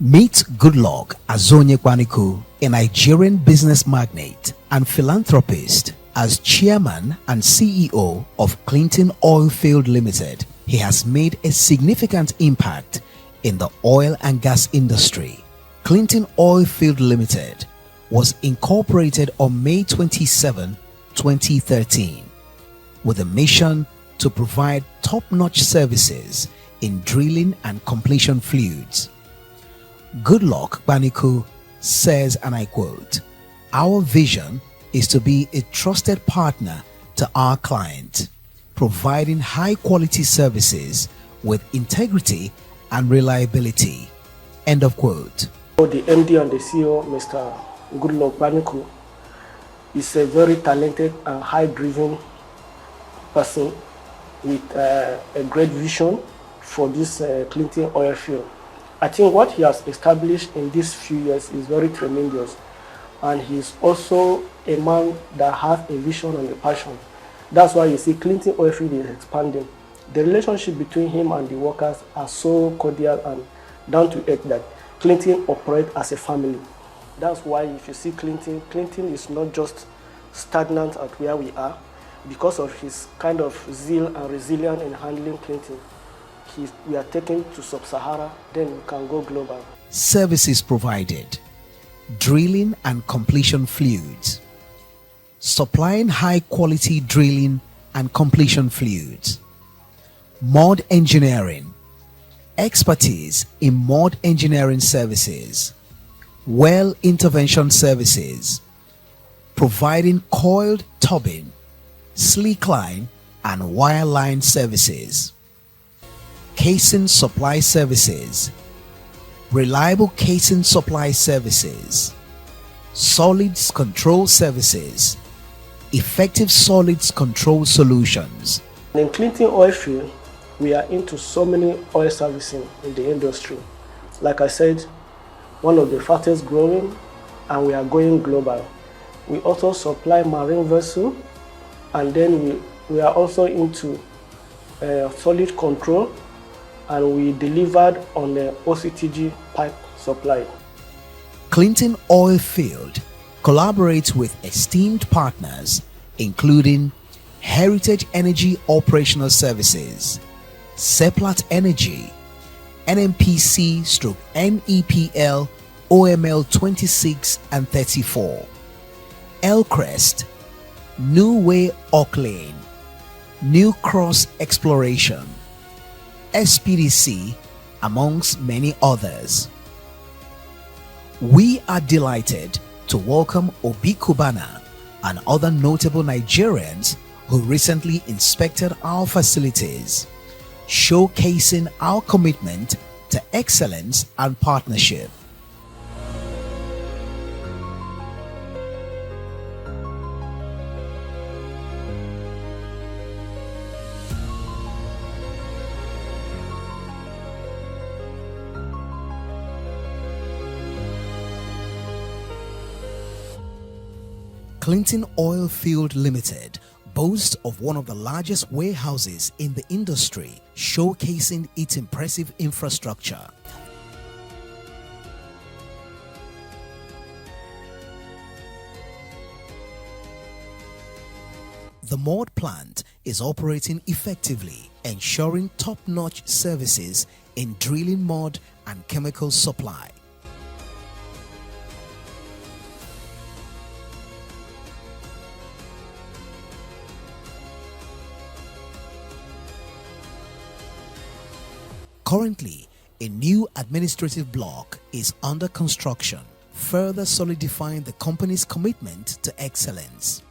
Meet Goodluck Ikpaniku, a Nigerian business magnate and philanthropist. As chairman and CEO of Clinton Oilfield Limited, he has made a significant impact in the oil and gas industry. Clinton Oilfield Limited was incorporated on May 27, 2013, with a mission to provide top-notch services in drilling and completion fluids. Goodluck Ikpaniku says, and I quote, "Our vision is to be a trusted partner to our client, providing high-quality services with integrity and reliability." End of quote. The MD and the CEO, Mr. Goodluck Ikpaniku, is a very talented and high-driven person with a great vision for this Clinton oil field. I think what he has established in these few years is very tremendous, and he's also a man that has a vision and a passion. That's why you see Clinton oil field is expanding. The relationship between him and the workers are so cordial and down to earth that Clinton operates as a family. That's why if you see Clinton is not just stagnant at where we are. Because of his kind of zeal and resilience in handling Clinton, we are taken to Sub-Sahara, then we can go global. Services provided: drilling and completion fluids, supplying high-quality drilling and completion fluids, mud engineering, expertise in mud engineering services, well intervention services, providing coiled tubing, slick line and wireline services, casing supply services, reliable casing supply services, solids control services, effective solids control solutions. In Clinton oil field, we are into so many oil servicing in the industry. Like I said, one of the fastest growing, and we are going global. We also supply marine vessel, and then we are also into solid control, and we delivered on the OCTG pipe supply. Clinton Oilfield collaborates with esteemed partners including Heritage Energy Operational Services, Seplat Energy, NMPC/NEPL OML 26 and 34, Elcrest, New Way Oaklane, New Cross Exploration, SPDC, amongst many others. We are delighted to welcome Obi Kubana and other notable Nigerians who recently inspected our facilities, showcasing our commitment to excellence and partnership. Clinton Oilfield Limited boasts of one of the largest warehouses in the industry, showcasing its impressive infrastructure. The mud plant is operating effectively, ensuring top-notch services in drilling mud and chemical supply. Currently, a new administrative block is under construction, further solidifying the company's commitment to excellence.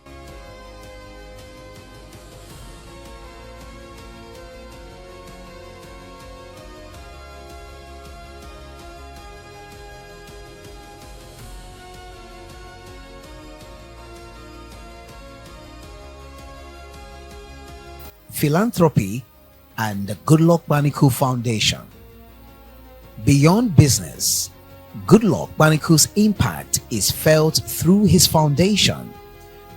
Philanthropy and the Goodluck Ikpaniku Foundation. Beyond business, Goodluck Ikpaniku's impact is felt through his foundation,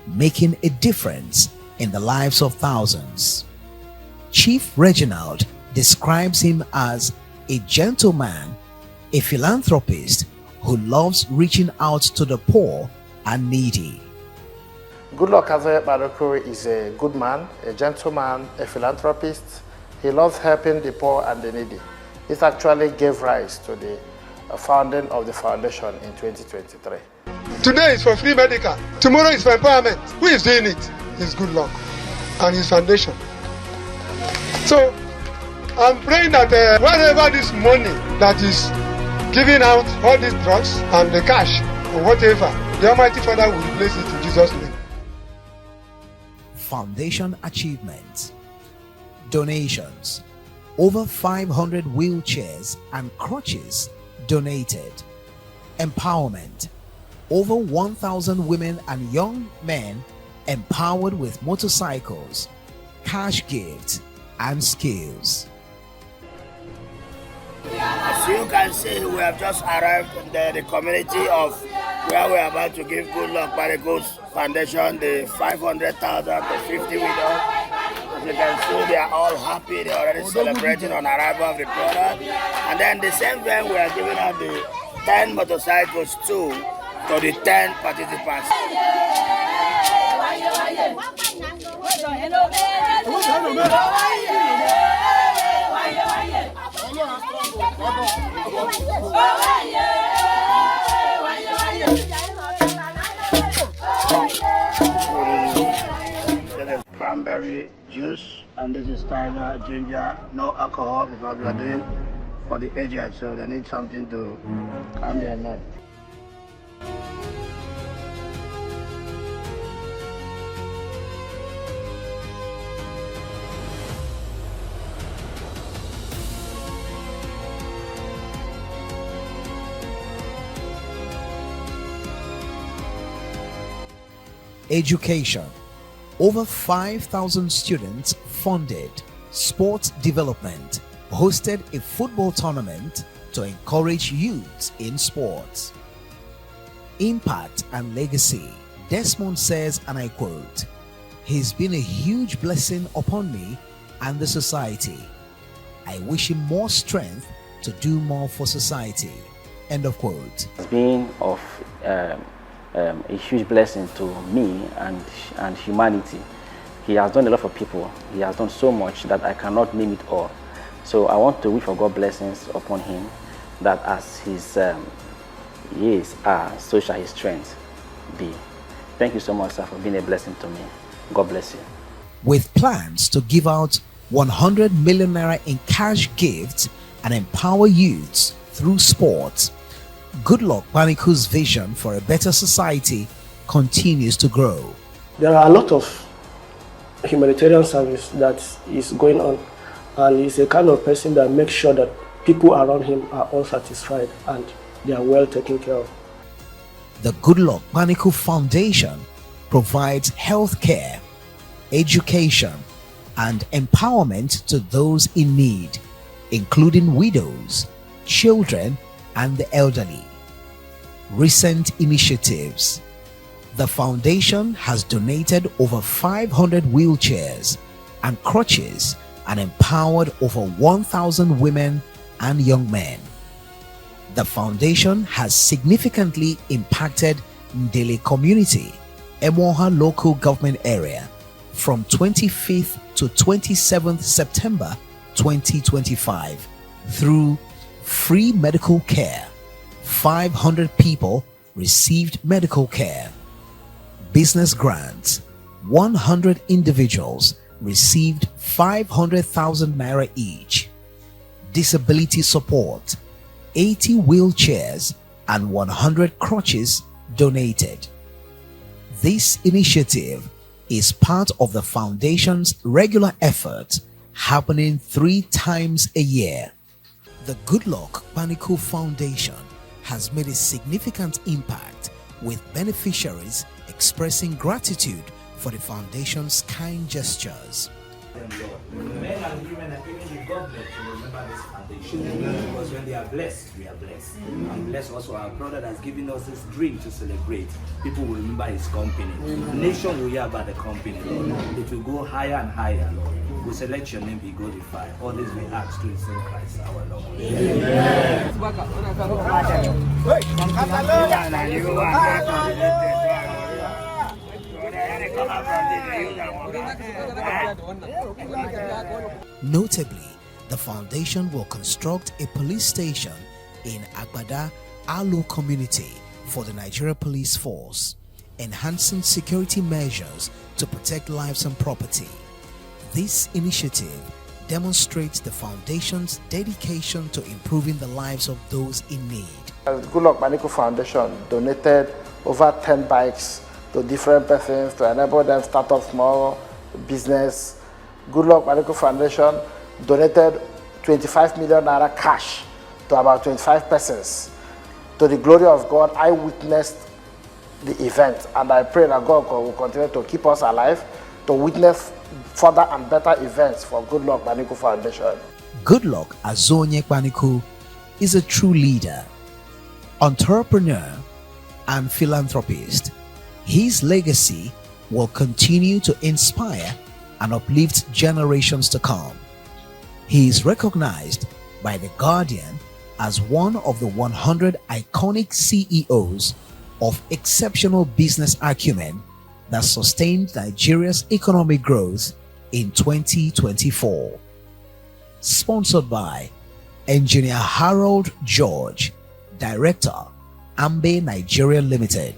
making a difference in the lives of thousands. Chief Reginald describes him as a gentleman a philanthropist who loves reaching out to the poor and needy. Goodluck Ikpaniku is a good man, a gentleman, a philanthropist. He loves helping the poor and the needy. This actually gave rise to the founding of the foundation in 2023. Today is for free medical, tomorrow is for empowerment. Who is doing it? It's Goodluck and his foundation. So I'm praying that whatever this money that is giving out, all these drugs and the cash or whatever, the Almighty Father will replace it in Jesus' name. Foundation achievements. Donations. Over 500 wheelchairs and crutches donated. Empowerment. Over 1,000 women and young men empowered with motorcycles, cash gifts, and skills. As you can see, we have just arrived in the community of where we are about to give Goodluck Ikpaniku's foundation the 500,000 to 50 widows. As you can see, they are all happy. They are already celebrating on arrival of the product. And then the same way we are giving out the 10 motorcycles too to the 10 participants. Cranberry juice, and this is tiger, ginger, no alcohol because we are doing for the aged, so they need something to calm their nerve. Education. Over 5,000 students funded sports development, hosted a football tournament to encourage youths in sports. Impact and legacy. Desmond says, and I quote, "He's been a huge blessing upon me and the society. I wish him more strength to do more for society." End of quote. It's been of a huge blessing to me and humanity. He has done a lot for people. He has done so much that I cannot name it all. So I want to wish for God's blessings upon him, that as his years are, so shall his strength be. Thank you so much, sir, for being a blessing to me. God bless you. With plans to give out 100 million naira in cash gifts and empower youths through sports, Goodluck Ikpaniku's vision for a better society continues to grow. There are a lot of humanitarian service that is going on, and he's a kind of person that makes sure that people around him are all satisfied and they are well taken care of. The Goodluck Ikpaniku Foundation provides health care, education, and empowerment to those in need, including widows, children, and the elderly. Recent initiatives. The foundation has donated over 500 wheelchairs and crutches and empowered over 1,000 women and young men. The foundation has significantly impacted Ndele community, Emoha local government area, from 25th to 27th September 2025 through free medical care. 500 people received medical care. Business grants. 100 individuals received 500,000 naira each. Disability support. 80 wheelchairs and 100 crutches donated. This initiative is part of the foundation's regular effort happening 3 times a year. The Goodluck Ikpaniku Foundation has made a significant impact, with beneficiaries expressing gratitude for the foundation's kind gestures. Men and women and even the government to remember this foundation, because when they are blessed, we are blessed. And bless also our brother that's giving us this dream to celebrate. People will remember his company. The nation will hear about the company, Lord. It will go higher and higher, Lord. We say, let your name be glorified. All this we ask through the same Christ, our Lord. Notably, the foundation will construct a police station in Agbada Alo community for the Nigeria Police Force, enhancing security measures to protect lives and property. This initiative demonstrates the foundation's dedication to improving the lives of those in need. The Goodluck Ikpaniku Foundation donated over 10 bikes to different persons to enable them start up small business. Goodluck Ikpaniku Foundation donated 25 million naira cash to about 25 persons. To the glory of God, I witnessed the event, and I pray that God will continue to keep us alive to witness further and better events for Goodluck Ikpaniku Foundation. Goodluck Ikpaniku is a true leader, entrepreneur, and philanthropist. His legacy will continue to inspire and uplift generations to come. He is recognized by The Guardian as one of the 100 iconic CEOs of exceptional business acumen that sustained Nigeria's economic growth in 2024. Sponsored by Engineer Harold George, Director, Ambe Nigeria Limited.